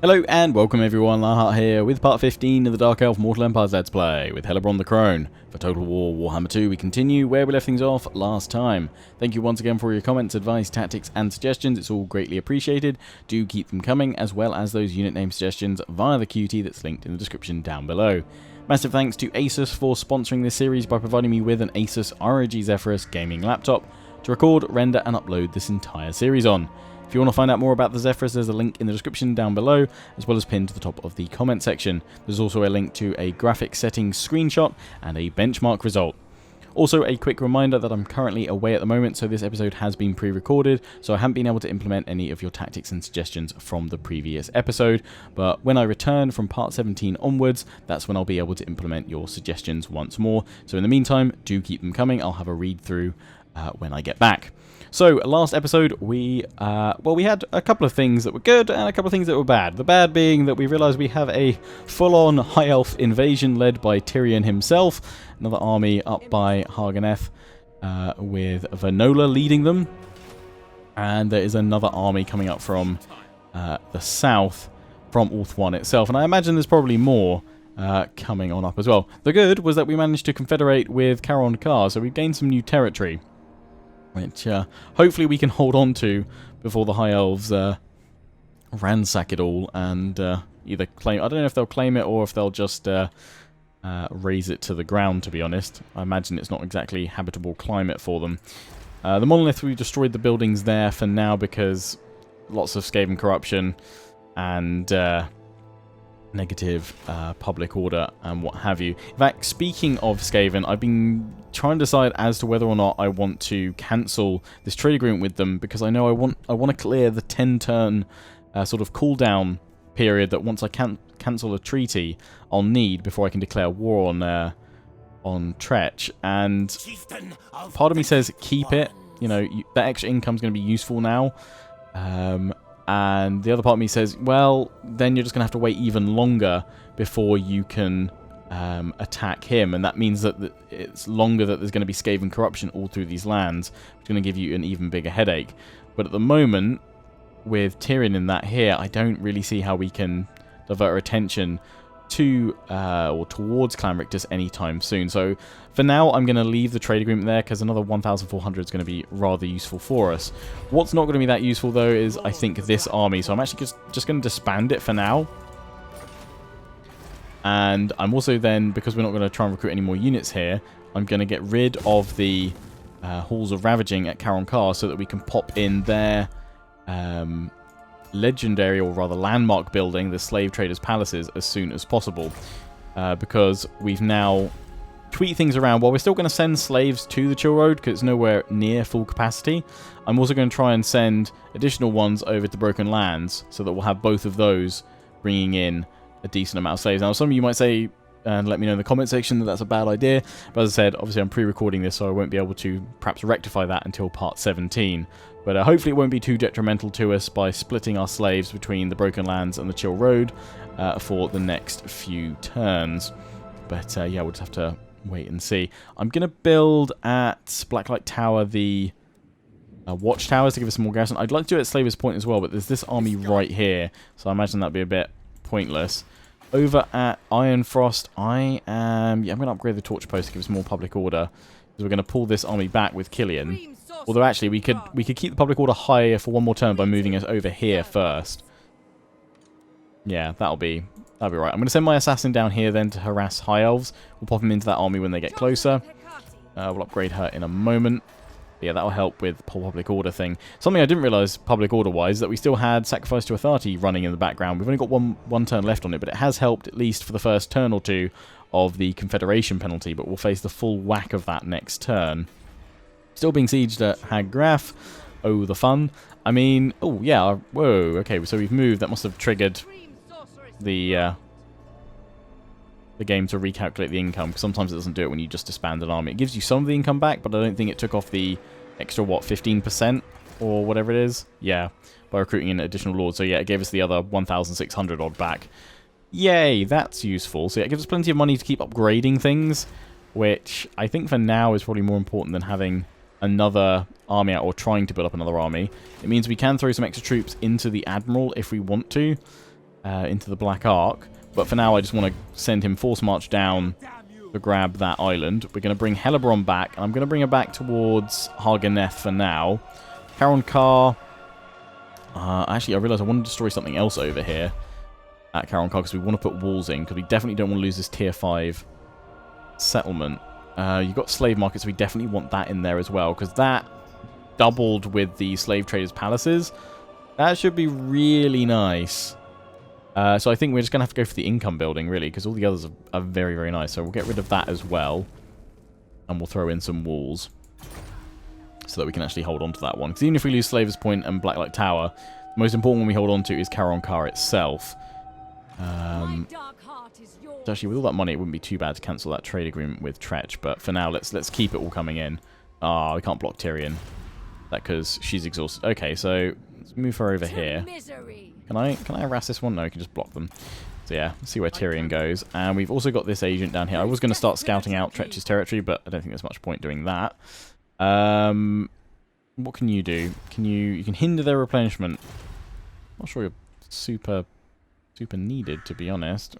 Hello and welcome everyone, Lahart here with part 15 of the Dark Elf Mortal Empires Let's Play with Hellebron the Crone. For Total War Warhammer 2 we continue where we left things off last time. Thank you once again for your comments, advice, tactics and suggestions, it's all greatly appreciated. Do keep them coming, as well as those unit name suggestions via the QT that's linked in the description down below. Massive thanks to ASUS for sponsoring this series by providing me with an ASUS ROG Zephyrus gaming laptop to record, render and upload this entire series on. If you want to find out more about the Zephyrus, there's a link in the description down below, as well as pinned to the top of the comment section. There's also a link to a graphic settings screenshot and a benchmark result. Also, a quick reminder that I'm currently away at the moment, so this episode has been pre-recorded, so I haven't been able to implement any of your tactics and suggestions from the previous episode, but when I return from part 17 onwards, that's when I'll be able to implement your suggestions once more. So in the meantime, do keep them coming. I'll have a read through when I get back. So, last episode, we had a couple of things that were good and a couple of things that were bad. The bad being that we realised we have a full-on High Elf invasion led by Tyrion himself, another army up by Hag Graef with Vanola leading them, and there is another army coming up from the south from Orth 1 itself, and I imagine there's probably more coming on up as well. The good was that we managed to confederate with Caron Carr, so we've gained some new territory, which hopefully we can hold on to before the High Elves ransack it all and either claim... I don't know if they'll claim it or if they'll just raze it to the ground, to be honest. I imagine it's not exactly habitable climate for them. The Monolith, we destroyed the buildings there for now because lots of Skaven corruption and negative public order and what have you. In fact, speaking of Skaven, I've been trying to decide as to whether or not I want to cancel this trade agreement with them, because I know I want to clear the 10-turn sort of cooldown period that once I cancel a treaty I'll need before I can declare war on Tretch, and part of me says keep it, you know, that extra income's going to be useful now, and the other part of me says, well, then you're just going to have to wait even longer before you can attack him, and that means that it's longer that there's going to be Skaven corruption all through these lands, which is going to give you an even bigger headache. But at the moment, with Tyrion in that here, I don't really see how we can divert our attention to or towards Clan Rictus anytime soon. So for now, I'm going to leave the trade agreement there because another 1,400 is going to be rather useful for us. What's not going to be that useful though is, I think, this army. So I'm actually just going to disband it for now. And I'm also then, because we're not going to try and recruit any more units here, I'm going to get rid of the Halls of Ravaging at Caron Carr so that we can pop in their legendary, or rather landmark building, the Slave Traders' Palaces, as soon as possible. Because we've now tweaked things around. While we're still going to send slaves to the Chill Road, because it's nowhere near full capacity, I'm also going to try and send additional ones over to Broken Lands, so that we'll have both of those bringing in a decent amount of slaves. Now, some of you might say, and let me know in the comment section, that that's a bad idea, but as I said, obviously I'm pre-recording this, so I won't be able to perhaps rectify that until part 17. But hopefully it won't be too detrimental to us by splitting our slaves between the Broken Lands and the Chill Road for the next few turns. But yeah, we'll just have to wait and see. I'm going to build at Blacklight Tower the watchtowers to give us some more garrison. I'd like to do it at Slaver's Point as well, but there's this army right here, so I imagine that'd be a bit pointless. Over at Ironfrost, I'm going to upgrade the torch post to give us more public order, because we're going to pull this army back with Killian. Although actually we could keep the public order high for one more turn by moving us over here first. Yeah, that'll be right. I'm going to send my assassin down here then to harass High Elves. We'll pop him into that army when they get closer. We'll upgrade her in a moment. But yeah, that'll help with the public order thing. Something I didn't realise public order wise, that we still had Sacrifice to Authority running in the background. We've only got one turn left on it, but it has helped at least for the first turn or two of the Confederation penalty, but we'll face the full whack of that next turn. Still being sieged at Hag Graef. Oh, the fun. I mean, oh yeah, whoa, okay, so we've moved. That must have triggered the game to recalculate the income, because sometimes it doesn't do it when you just disband an army. It gives you some of the income back, but I don't think it took off the extra, what, 15% or whatever it is? Yeah, by recruiting an additional lord. So yeah, it gave us the other 1,600 odd back. Yay, that's useful. So yeah, it gives us plenty of money to keep upgrading things, which I think for now is probably more important than having another army out, or trying to build up another army. It means we can throw some extra troops into the Admiral if we want to. into the Black Ark. But for now, I just want to send him force march down to grab that island. We're going to bring Hellebron back, and I'm going to bring her back towards Hag Graef for now. Caron Carr. Actually, I realised I want to destroy something else over here at Caron Carr because we want to put walls in, because we definitely don't want to lose this tier 5 settlement. You've got slave markets, so we definitely want that in there as well, because that doubled with the slave traders' palaces. That should be really nice. So I think we're just going to have to go for the income building, really, because all the others are very, very nice. So we'll get rid of that as well, and we'll throw in some walls so that we can actually hold on to that one. Because even if we lose Slaver's Point and Blacklight Tower, the most important one we hold on to is Caron Carr itself. Actually, with all that money, it wouldn't be too bad to cancel that trade agreement with Tretch. But for now, let's keep it all coming in. We can't block Tyrion. That because she's exhausted. Okay, so let's move her over here. Can I harass this one? No, I can just block them. So yeah, let's see where Tyrion goes. And we've also got this agent down here. I was going to start scouting out Tretch's territory, but I don't think there's much point doing that. What can you do? You can hinder their replenishment. Not sure you're super needed, to be honest.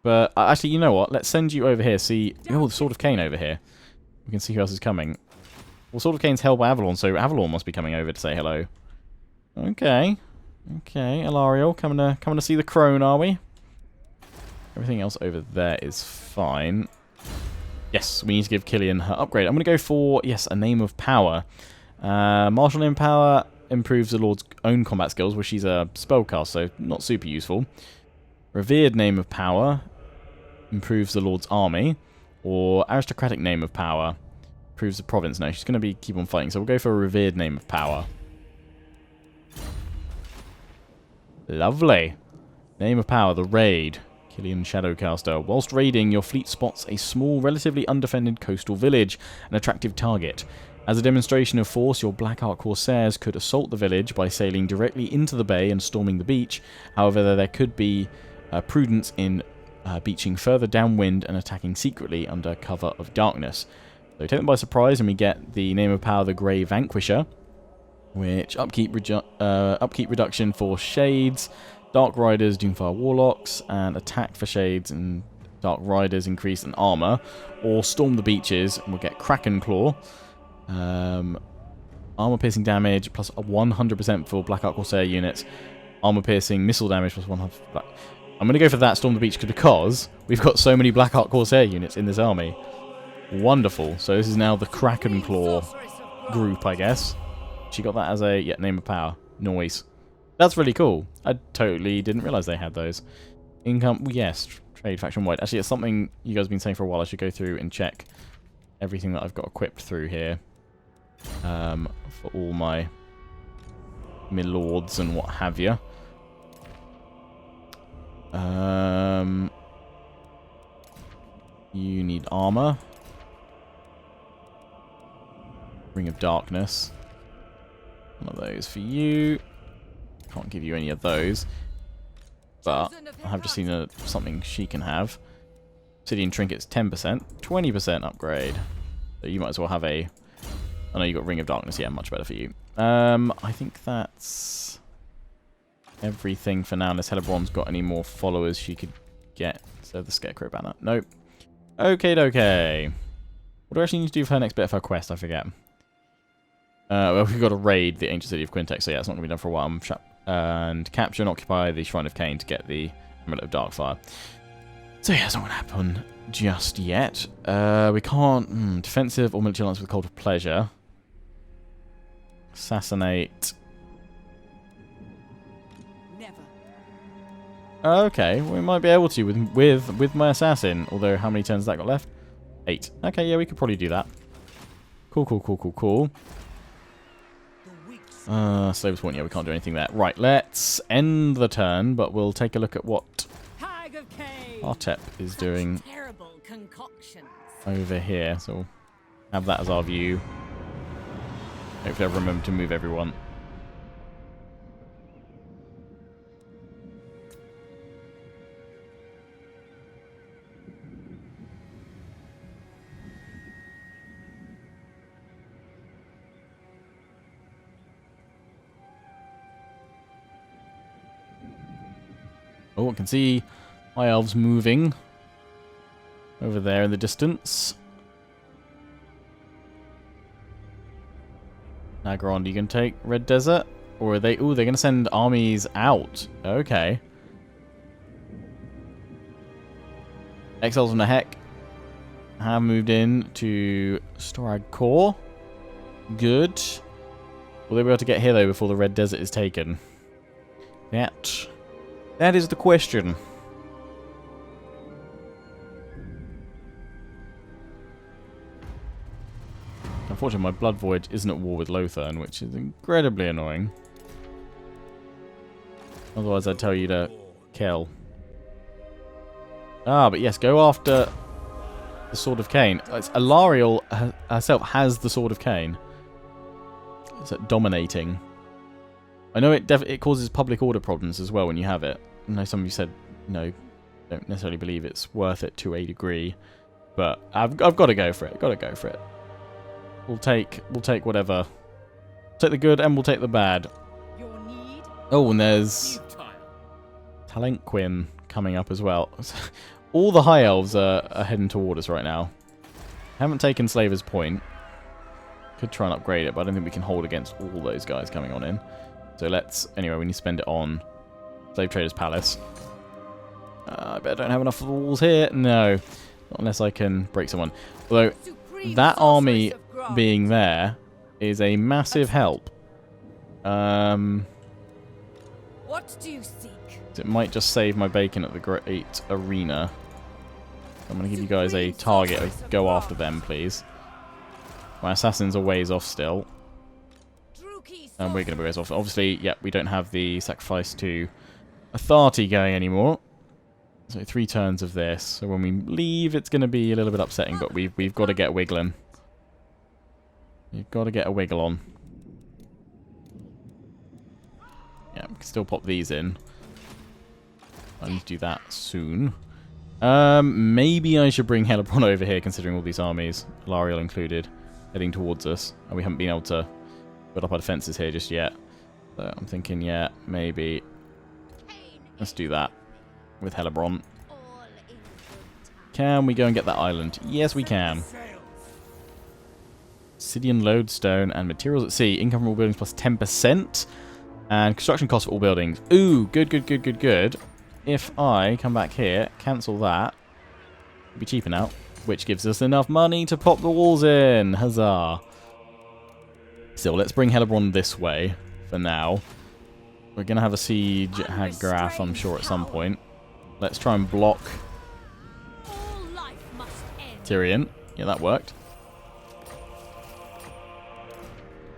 But actually, you know what? Let's send you over here. See, the Sword of Cain over here. We can see who else is coming. Well, Sword of Cain's held by Avalon, so Avalon must be coming over to say hello. Okay, Alariel, coming to see the crone, are we? Everything else over there is fine. Yes, we need to give Killian her upgrade. I'm going to go for, yes, a Name of Power. Martial Name of Power improves the Lord's own combat skills, where she's a spellcast, so not super useful. Revered Name of Power improves the Lord's army. Or Aristocratic Name of Power improves the province. No, she's going to keep on fighting, so we'll go for a Revered Name of Power. Lovely. Name of Power, the Raid. Killian Shadowcaster. Whilst raiding, your fleet spots a small, relatively undefended coastal village, an attractive target. As a demonstration of force, your Black Ark Corsairs could assault the village by sailing directly into the bay and storming the beach. However, there could be prudence in beaching further downwind and attacking secretly under cover of darkness. So take them by surprise, and we get the Name of Power, the Grey Vanquisher, which upkeep reduction for Shades, Dark Riders, Doomfire Warlocks, and attack for Shades and Dark Riders increase in armor, or Storm the Beaches, and we'll get Kraken Claw. Armor piercing damage plus 100% for Black Ark Corsair units. Armor piercing missile damage plus 100. I'm going to go for that Storm the Beach because we've got so many Black Ark Corsair units in this army. Wonderful. So this is now the Kraken Claw group, I guess. She got that as a Name of Power. Noise. That's really cool. I totally didn't realize they had those. Income, yes, trade faction wide. Actually, it's something you guys have been saying for a while. I should go through and check everything that I've got equipped through here. For all my lords and what have you. You need armor. Ring of Darkness. One of those for you. Can't give you any of those. But I have just seen something she can have. Obsidian Trinkets 10%. 20% upgrade. So you might as well have a... I know you got Ring of Darkness. Yeah, much better for you. I think that's everything for now, unless Hellebron's got any more followers she could get. So the Scarecrow banner. Nope. Okay. What do I actually need to do for her next bit of her quest? I forget. Well, we've got to raid the ancient city of Quintex, so yeah, it's not going to be done for a while. And capture and occupy the Shrine of Cain to get the Amulet of Darkfire. So yeah, it's not going to happen just yet. We can't... defensive or military alliance with Cult of Pleasure. Assassinate. Never. Okay, we might be able to with my assassin. Although, how many turns has that got left? 8. Okay, yeah, we could probably do that. Cool. Slaver's Point, yeah, we can't do anything there. Right, let's end the turn, but we'll take a look at what Artep is doing over here. So we'll have that as our view. Hopefully I'll remember to move everyone. Oh, I can see High Elves moving over there in the distance. Nagron, you can take Red Desert? Or are they... Ooh, they're going to send armies out. Okay. Exiles from the Heck have moved in to Storag Core. Good. Will they be able to get here, though, before the Red Desert is taken? That is the question. Unfortunately, my Blood Void isn't at war with Lothern, which is incredibly annoying. Otherwise, I'd tell you to kill. Ah, but yes, go after the Sword of Cain. Alariel herself has the Sword of Cain. It's dominating. I know it causes public order problems as well when you have it. I know some of you said, no, don't necessarily believe it's worth it to a degree. But I've got to go for it. Got to go for it. We'll take whatever. Take the good and we'll take the bad. Oh, and there's Talenquin coming up as well. All the High Elves are heading toward us right now. Haven't taken Slaver's Point. Could try and upgrade it, but I don't think we can hold against all those guys coming on in. So let's... Anyway, we need to spend it on Slave Trader's Palace. I bet I don't have enough walls here. No. Not unless I can break someone. Although, that army being there is a massive help. What do you seek? It might just save my bacon at the Great Arena. I'm going to give you guys a target. Go after them, please. My assassins are ways off still. And we're going to be ways off. Obviously, yeah, we don't have the sacrifice to authority going anymore. So 3 turns of this. So when we leave, it's going to be a little bit upsetting, but we've got to get wiggling. You've got to get a wiggle on. Yeah, we can still pop these in. I need to do that soon. Maybe I should bring Hellebron over here, considering all these armies, Alariel included, heading towards us. And we haven't been able to put up our defences here just yet. So I'm thinking, yeah, maybe. Let's do that with Hellebron. Can we go and get that island? Yes, we can. Obsidian Lodestone and materials at sea. Income from all buildings plus 10%. And construction costs for all buildings. Ooh, good, good, good, good, good. If I come back here, cancel that, it'll be cheaper now, which gives us enough money to pop the walls in. Huzzah. Still, let's bring Hellebron this way for now. We're going to have a siege at Hag Graef, I'm sure, at some point. Let's try and block Tyrion. Yeah, that worked.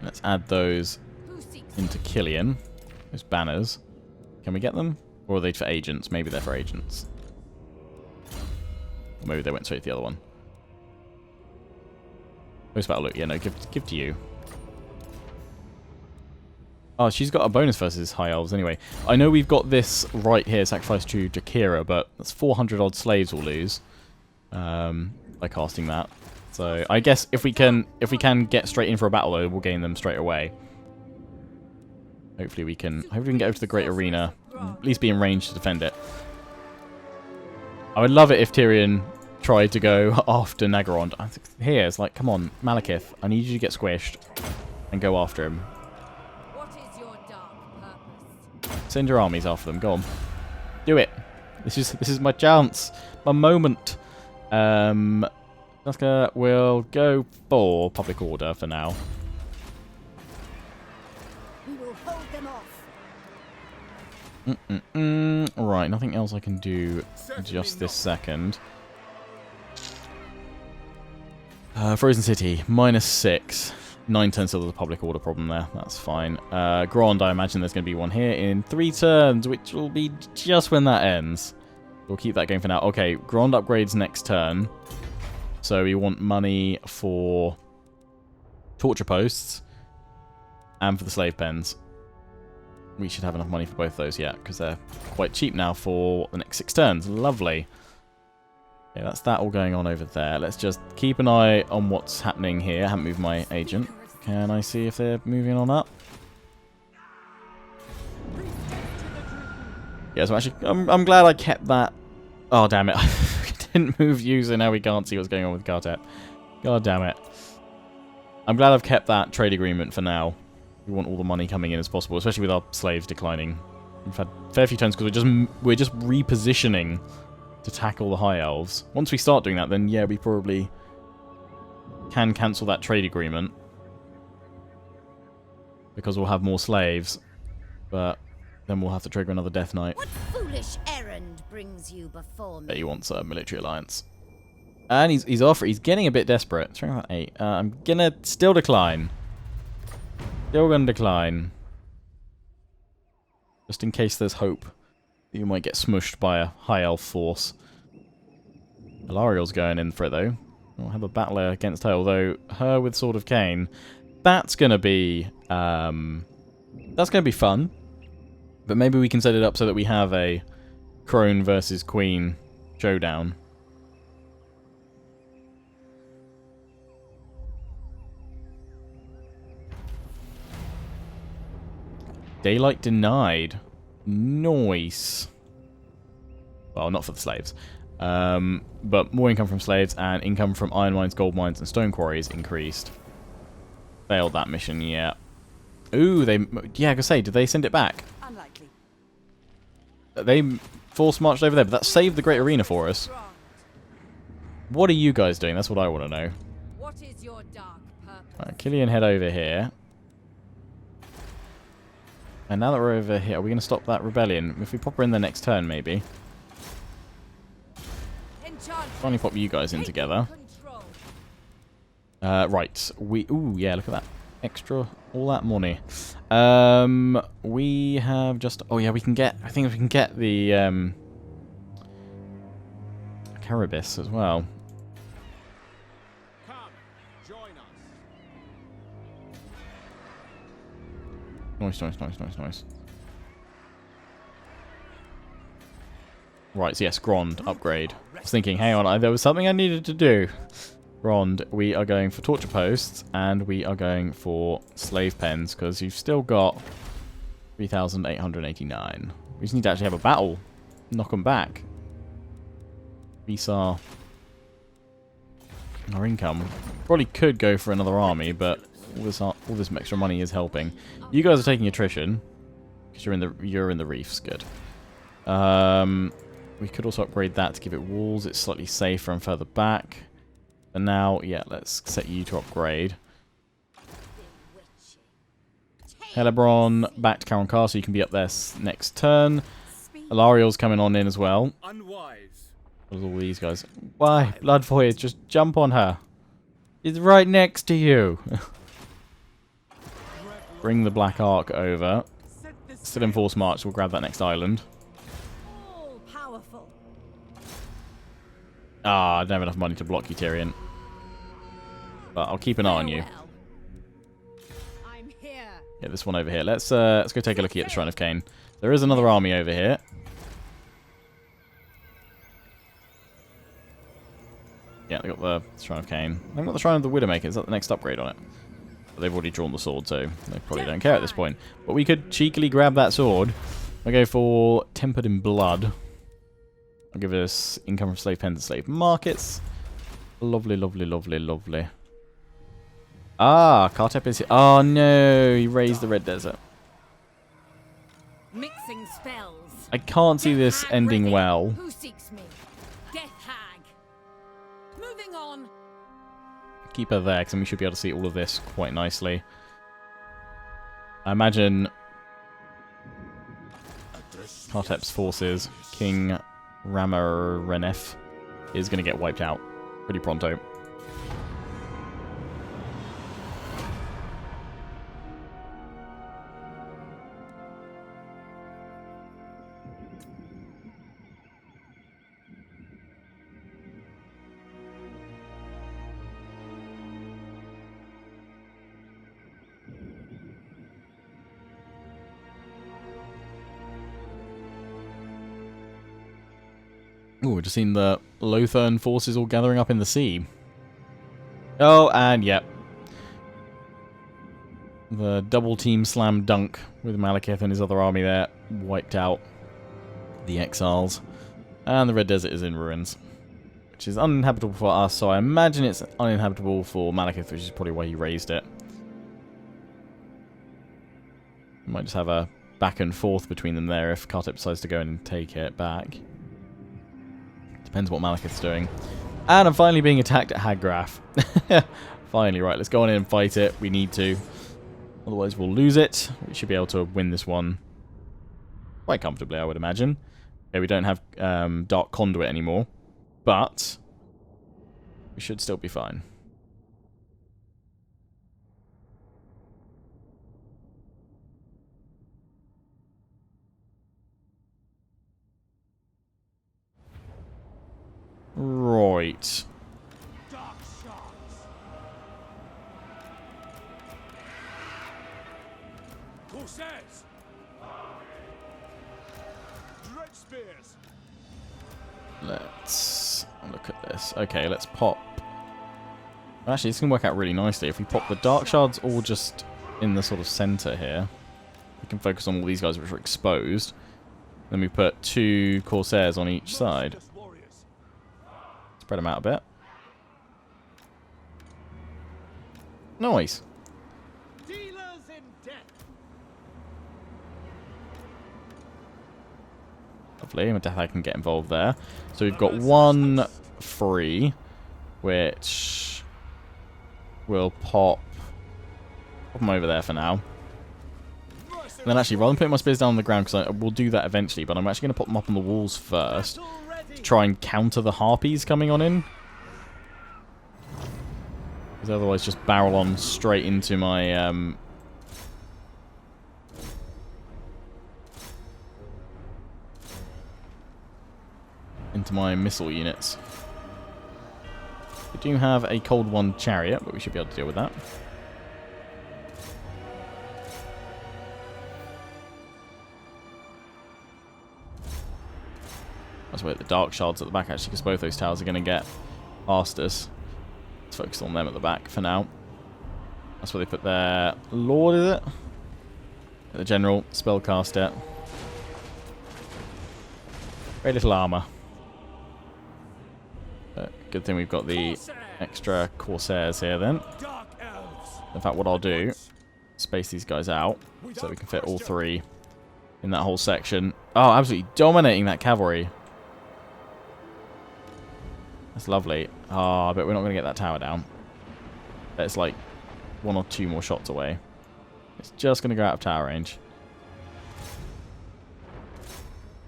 Let's add those into Killian. Those banners. Can we get them? Or are they for agents? Maybe they're for agents. Or maybe they went straight to the other one. Post battle look. Yeah, no, give to you. Oh, she's got a bonus versus High Elves anyway. I know we've got this right here, sacrifice to Jakira, but that's 400 odd slaves we'll lose by casting that. So I guess if we can get straight in for a battle, though, we'll gain them straight away. Hopefully we can get over to the Great Arena, at least be in range to defend it. I would love it if Tyrion tried to go after Nagarond. Here, it's like, come on, Malekith, I need you to get squished and go after him. What is your dark purpose? Send your armies after them. Go on, do it. This is my chance, my moment. Nazca will go for public order for now. Right, nothing else I can do just this second. Frozen City, -6. 9 turns till there's a public order problem there. That's fine. Grand, I imagine there's going to be one here in 3 turns, which will be just when that ends. We'll keep that going for now. Okay, Grand upgrades next turn. So we want money for torture posts and for the slave pens. We should have enough money for both those, yeah, because they're quite cheap now for the next 6 turns. Lovely. Yeah, that's that all going on over there. Let's just keep an eye on what's happening here. I haven't moved my agent. Can I see if they're moving on up? Yeah, so actually, I'm glad I kept that. Oh, damn it. I didn't move you, so now we can't see what's going on with Kartep. God damn it. I'm glad I've kept that trade agreement for now. We want all the money coming in as possible, especially with our slaves declining. We've had a fair few turns because we're just repositioning to tackle the High Elves. Once we start doing that, then yeah, we probably can cancel that trade agreement. Because we'll have more slaves. But then we'll have to trigger another Death Knight. What foolish errand brings you before me? Bet he wants a military alliance. And he's getting a bit desperate. Strength at 8. I'm gonna still decline. Still gonna decline. Just in case there's hope that you might get smushed by a high elf force. Ilariel's going in for it though. We'll have a battler against her, although her with Sword of Cain. That's gonna be fun. But maybe we can set it up so that we have a Crone versus Queen showdown. Daylight denied. Nice. Well, not for the slaves. But more income from slaves and income from iron mines, gold mines, and stone quarries increased. Failed that mission, yeah. Ooh, yeah, I could say, did they send it back? Unlikely. They force marched over there, but that saved the Great Arena for us. What are you guys doing? That's what I want to know. What is your dark purpose? Right, Killian, head over here. And now that we're over here, are we going to stop that rebellion? If we pop her in the next turn, maybe. Finally pop you guys in together. Right. Ooh, yeah, look at that. Extra, all that money. We have just... Oh, yeah, we can get... I think we can get the... Caribis as well. Come, join us. Nice. Right, so yes, Grond, upgrade. I was thinking, hang on, there was something I needed to do. Grond, we are going for torture posts, and we are going for slave pens, because you've still got 3,889. We just need to actually have a battle. Knock them back. Increase our income. Probably could go for another army, but all this extra money is helping. You guys are taking attrition because you're in the reefs. Good. We could also upgrade that to give it walls. It's slightly safer and further back. And now, yeah, let's set you to upgrade. Hellebron back to Caron Castle. You can be up there next turn. Ilariel's coming on in as well. Unwise. There's all these guys. Why? Blood Voyage, just jump on her. It's right next to you. Bring the Black Ark over. Still in force march, we'll grab that next island. All powerful. Ah, I don't have enough money to block you, Tyrion. But I'll keep an eye on you. I'm here. Yeah, this one over here. Let's go take a look at the Shrine of Cain. There is another army over here. Yeah, they got the Shrine of Cain. They've got the Shrine of the Widowmaker. Is that the next upgrade on it? But they've already drawn the sword, so they probably don't care at this point. But we could cheekily grab that sword. I'll go for Tempered in Blood. I'll give us income from slave pens and slave markets. Lovely, lovely, lovely, lovely. Ah, Kartep is here. Oh no, he raised the Red Desert. Mixing spells. I can't see this ending well. Who seeks me? Death Hag. Moving on. Keep her there, because we should be able to see all of this quite nicely. I imagine Kartep's forces, King Ramarenef, is going to get wiped out pretty pronto. Oh, we've just seen the Lothern forces all gathering up in the sea. Oh, and yep. The double team slam dunk with MALEKITH and his other army there wiped out. the Exiles. And the Red Desert is in ruins, which is uninhabitable for us, so I imagine it's uninhabitable for MALEKITH, which is probably why he raised it. Might just have a back and forth between them there if Kartek decides to go in and take it back. Depends what MALEKITH's doing. And I'm finally being attacked at Hag Graef. Finally, right, let's go on in and fight it. We need to. Otherwise we'll lose it. We should be able to win this one quite comfortably, I would imagine. Okay, we don't have Dark Conduit anymore, but we should still be fine. Right. Dark shards. Corsairs. Dread spears. Let's look at this. Okay, let's pop. Actually, it's going to work out really nicely. If we pop the Dark Shards all just in the sort of center here, we can focus on all these guys which are exposed. Then we put 2 Corsairs on each side. Spread them out a bit. Nice. Dealers in death. Lovely. My Death Hag can get involved there. So we've got 1 free, which will pop them over there for now. And then actually, rather than putting my spears down on the ground, because I will do that eventually, but I'm actually going to put them up on the walls first to try and counter the harpies coming on in. Because otherwise just barrel on straight into my missile units. We do have a Cold One chariot, but we should be able to deal with that. Let's wait the Dark Shards at the back, actually, because both those towers are going to get past us. Let's focus on them at the back for now. That's where they put their Lord, is it? The General, Spellcaster. Very little armor. But good thing we've got the extra Corsairs here then. In fact, what I'll do, space these guys out so we can fit all 3 in that whole section. Oh, absolutely dominating that cavalry. That's lovely. Ah, but we're not going to get that tower down. It's like 1 or 2 more shots away. It's just going to go out of tower range.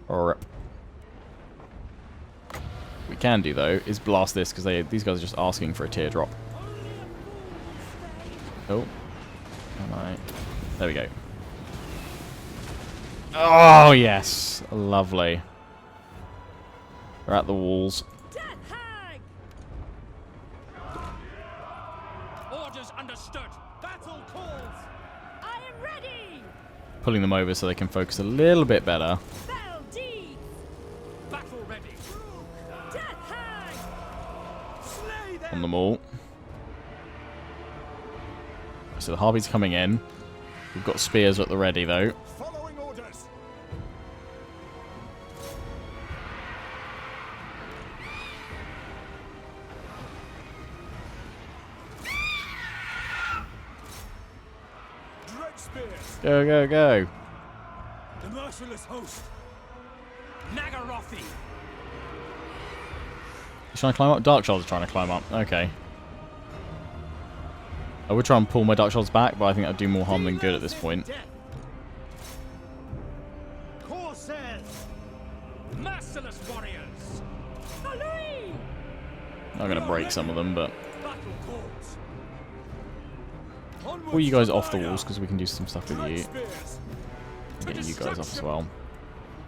Rip. What we can do, though, is blast this, because these guys are just asking for a teardrop. Oh. Alright. There we go. Oh, yes. Lovely. We're at the walls. Understood. Battle calls. I am ready. Pulling them over so they can focus a little bit better. Fell deeds. Battle ready. Death hag. Slay them. On them all. So the Harpies coming in. We've got spears at the ready, though. Following orders. Go, go, go. The merciless host. Nagarothi. He's trying to climb up? Dark Shards are trying to climb up. Okay. I would try and pull my Dark Shards back, but I think that would do more harm than good at this point. Corsairs. Merciless warriors. I'm going to break some of them, but Battle calls. pull you guys off the walls because we can do some stuff with you. Spears. Get you guys off as well.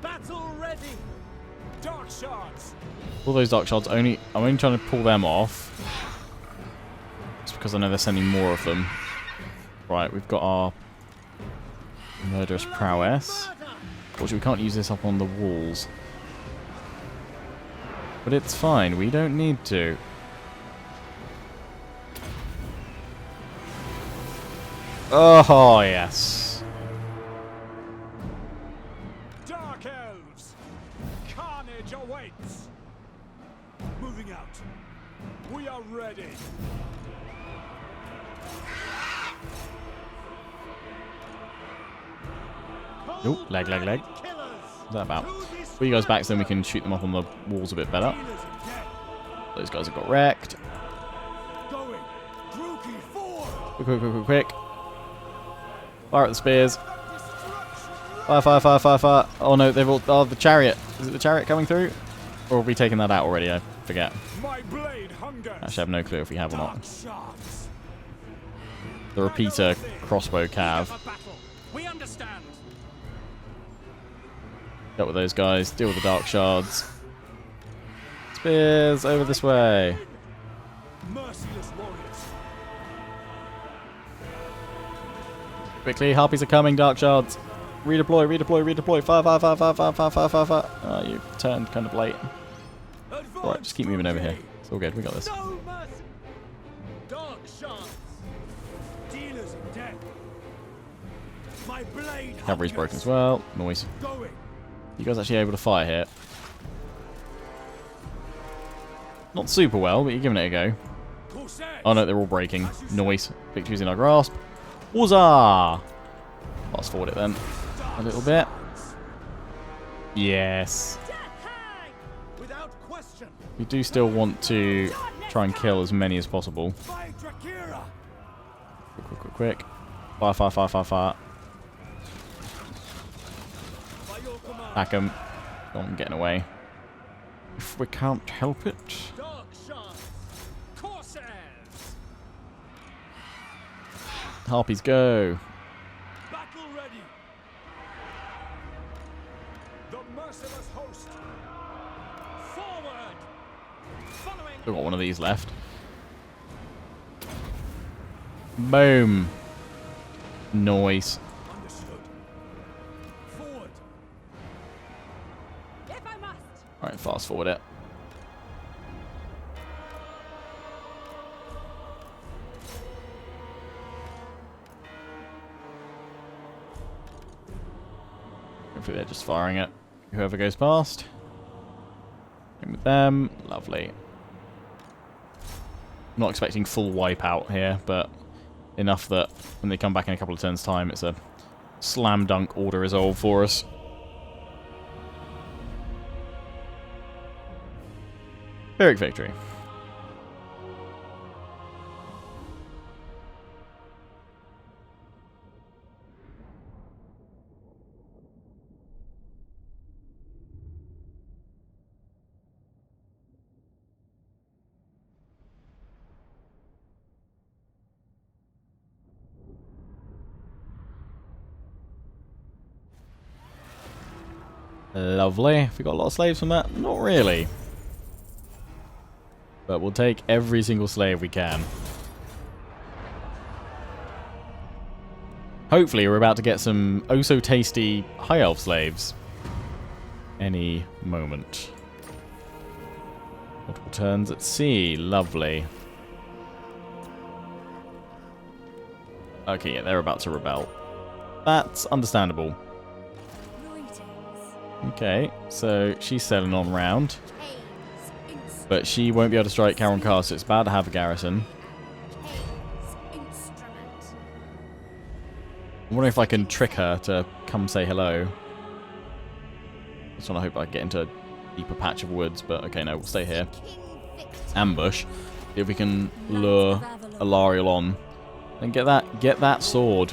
Battle ready. Dark shards. All those Dark Shards, I'm only trying to pull them off. It's because I know they're sending more of them. Right, we've got our Murderous Prowess. Unfortunately, we can't use this up on the walls. But it's fine, we don't need to. Oh, yes. Dark elves. ready. Oh, leg. What's that about? Put you guys back so then we can shoot them up on the walls a bit better. Those guys have got wrecked. Quick. Fire at the spears. Fire. Oh no, they've all... Oh, the chariot. Is it the chariot coming through? Or have we taken that out already? I forget. Actually, I have no clue if we have or not. The repeater crossbow cav. We understand. Dealt with those guys. Deal with the dark shards. Spears over this way. Merciless warriors. Quickly, harpies are coming. Dark shards. Redeploy. Fire. Oh, you turned kind of late. Alright, just keep moving over here. It's all good. We got this. No mercy. Dark shards. Dealers in death. My blade. Cavalry's broken as well. Noise. Going. You guys actually able to fire here? Not super well, but you're giving it a go. Corsairs. Oh no, they're all breaking. Noise. Victory's in our grasp. Huzzah! Fast forward it then. A little bit. Yes. Without question. We do still want to try and kill as many as possible. By Drakira. Quick. Fire. By your command. Back 'em. Go on, getting away. If we can't help it. Dark shards. Corsairs. Harpies go. Battle ready. The merciless host. Forward. Following. Still got one of these left. Boom. Noise. Understood. Forward. If I must. Alright, fast forward it. Hopefully they're just firing it. Whoever goes past. In with them. Lovely. I'm not expecting full wipeout here, but enough that when they come back in a couple of turns' time, it's a slam dunk order resolve for us. Pyrrhic victory. Lovely. Have we got a lot of slaves from that? Not really. But we'll take every single slave we can. Hopefully we're about to get some oh-so-tasty High Elf slaves. Any moment. Multiple turns at sea. Lovely. Okay, yeah, they're about to rebel. That's understandable. Okay, so she's sailing on round. But she won't be able to strike Caron Castle, so it's bad to have a garrison. I'm wondering if I can trick her to come say hello. Just want to hope I can get into a deeper patch of woods, but okay, no, we'll stay here. Ambush. See if we can lure Alariel on. And get that sword.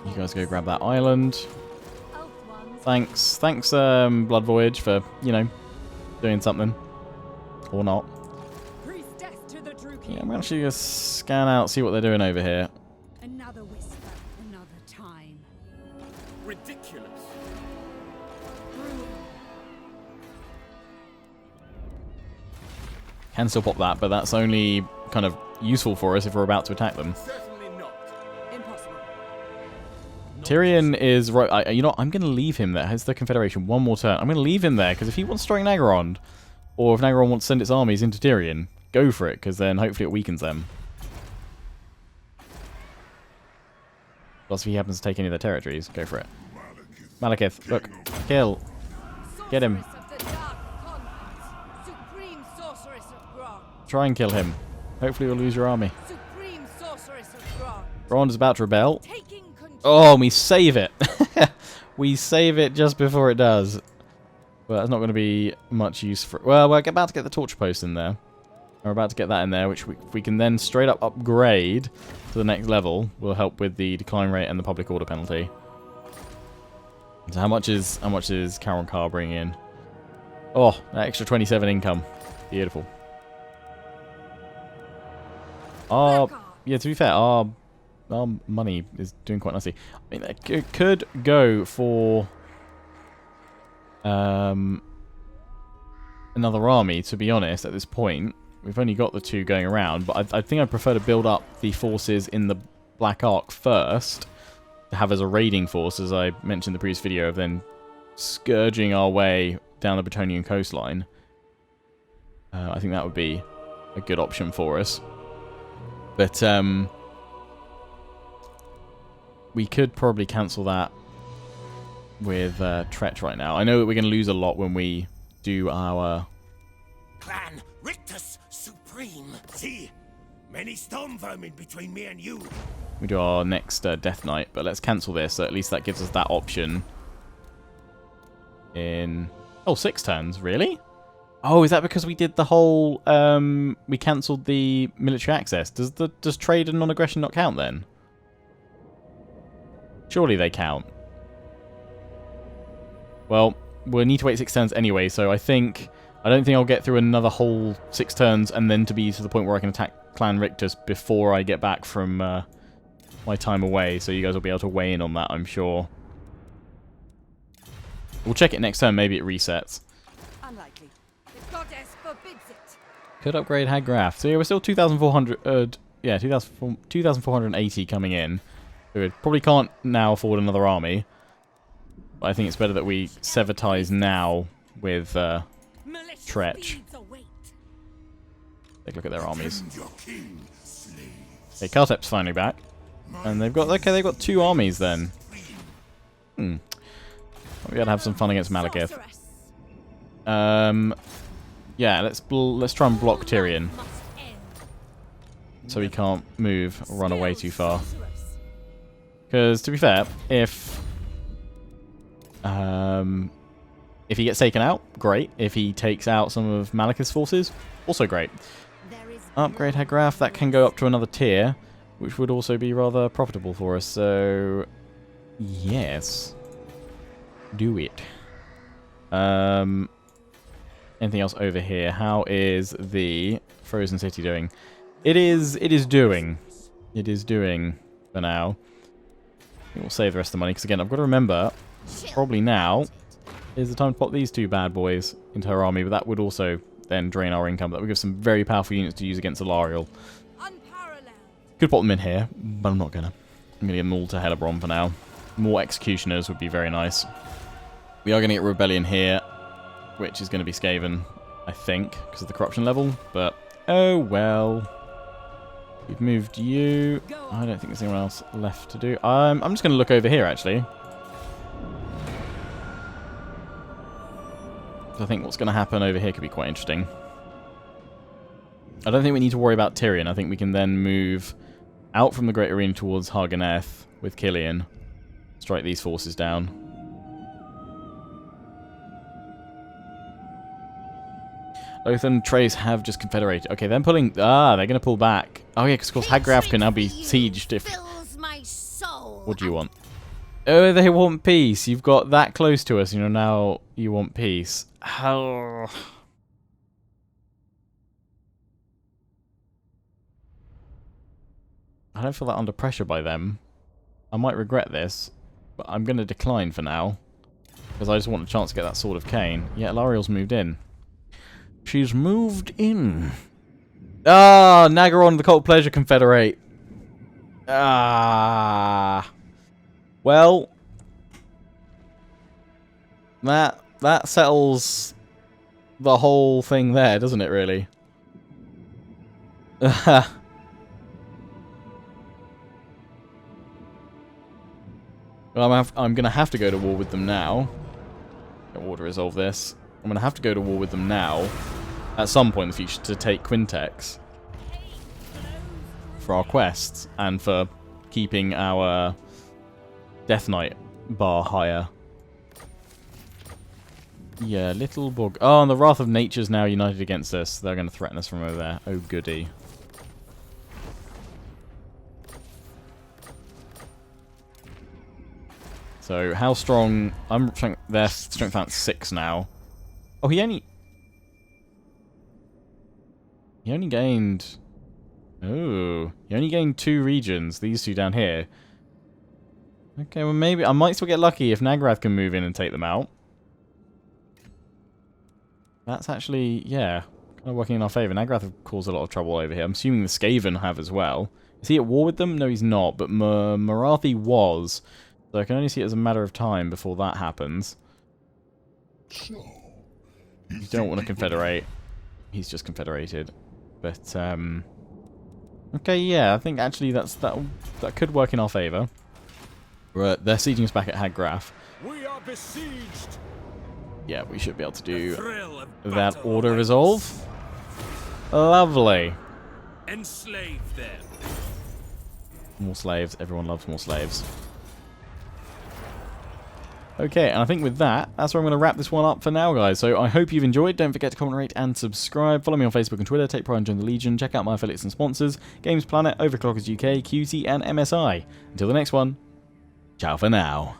You guys go grab that island. Thanks, Blood Voyage, for, you know, doing something. Or not. Yeah, I'm actually going to scan out, see what they're doing over here. Another whisper, another time. Ridiculous. Can still pop that, but that's only kind of useful for us if we're about to attack them. Certainly not. Impossible. Tyrion is right. You know, I'm going to leave him there. Has the Confederation one more turn? I'm going to leave him there because if he wants to strike Nagaron, or if Nagaron wants to send its armies into Tyrion, go for it, because then hopefully it weakens them. Plus, if he happens to take any of their territories, go for it. Malekith, look, kill, get him. Sorceress of the dark conquest, supreme Try and kill him. Hopefully you'll lose your army. Supreme sorceress of Thrawn. Thrawn is about to rebel. Taking control. Oh, we save it. We save it just before it does. Well, that's not going to be much use for... Well, we're about to get the torture post in there. We're about to get that in there, which we can then straight up upgrade to the next level. Will help with the decline rate and the public order penalty. So how much is Caron Carr bringing in? Oh, that extra 27 income. Beautiful. Yeah, to be fair, our money is doing quite nicely. I mean, it could go for another army, to be honest, at this point. We've only got the 2 going around, but I think I'd prefer to build up the forces in the Black Ark first, to have as a raiding force, as I mentioned in the previous video, of then scourging our way down the Bretonian coastline. I think that would be a good option for us. But we could probably cancel that with Tretch right now. I know that we're going to lose a lot when we do our... Clan Rictus Supreme. See, many storm vermin between me and you. We do our next Death Knight, but let's cancel this, so at least that gives us that option in... Oh, 6 turns, really? Oh, is that because we did the whole... we cancelled the military access? Does trade and non-aggression not count then? Surely they count. Well, we'll need to wait 6 turns anyway, so I don't think I'll get through another whole 6 turns and then to be to the point where I can attack Clan Rictus before I get back from my time away, so you guys will be able to weigh in on that, I'm sure. We'll check it next turn, maybe it resets. Unlikely. The goddess forbids it. Could upgrade Hag Graef. So yeah, we're still 2,400, yeah, 2,480 coming in. So we probably can't now afford another army. But I think it's better that we severtise now with Tretch. Take a look at their armies. Okay, Kartep's finally back. And they've got, okay, they've got 2 armies then. We gotta have some fun against MALEKITH. Yeah, let's try and block Tyrion, so he can't move or run away too far. Because to be fair, if he gets taken out, great. If he takes out some of MALEKITH's forces, also great. Upgrade Hag Graef, that can go up to another tier, which would also be rather profitable for us. So yes. Do it. Anything else over here? How is the Frozen City doing? It is doing for now. I think we'll save the rest of the money, because again, I've got to remember, probably now is the time to pop these 2 bad boys into her army, but that would also then drain our income. That would give some very powerful units to use against Alariel. Could pop them in here, but I'm not gonna. I'm gonna get them all to Hellebron for now. More executioners would be very nice. We are going to get Rebellion here, which is going to be Skaven, I think, because of the corruption level. But, oh well. We've moved you. I don't think there's anyone else left to do. I'm just going to look over here, actually. I think what's going to happen over here could be quite interesting. I don't think we need to worry about Tyrion. I think we can then move out from the Great Arena towards Haganeth with Killian. Strike these forces down. Lothar and Trace have just confederated. Okay, they're pulling... Ah, they're going to pull back. Oh, yeah, because of course Hag Graef can now be sieged if... What do you want? Oh, they want peace. You've got that close to us, now you want peace. Oh. I don't feel that under pressure by them. I might regret this, but I'm going to decline for now. Because I just want a chance to get that Sword of Cain. Yeah, Lariel's moved in. She's moved in. Ah, Nagaron, the Cult of Pleasure Confederate. Ah. Well, that settles the whole thing there, doesn't it, really? Well, I'm going to have to go to war with them now. Get war to resolve this. I'm going to have to go to war with them now. at some point in the future to take Quintex for our quests and for keeping our Death Knight bar higher. Yeah, little bug. Oh, and the Wrath of Nature's now united against us. They're going to threaten us from over there. Oh, goody. So, how strong... Their strength at 6 now. Oh, he only gained... Oh, he only gained 2 regions. These 2 down here. Okay, well maybe... I might still get lucky if Nagrath can move in and take them out. That's actually, yeah, kind of working in our favour. Nagrath have caused a lot of trouble over here. I'm assuming the Skaven have as well. Is he at war with them? No, he's not. But Marathi was. So I can only see it as a matter of time before that happens. So, You don't want to confederate. He's just confederated. But, okay, yeah, I think actually that could work in our favour. They're sieging us back at Hag Graef. We are besieged. Yeah, we should be able to do Thrill of that battle auto awaits. resolve. Lovely. Enslave them. More slaves. Everyone loves more slaves. Okay, and I think with that, that's where I'm going to wrap this one up for now, guys. So I hope you've enjoyed. Don't forget to comment, rate, and subscribe. Follow me on Facebook and Twitter. Take pride and join the Legion. Check out my affiliates and sponsors. Games Planet, Overclockers UK, QT, and MSI. Until the next one, ciao for now.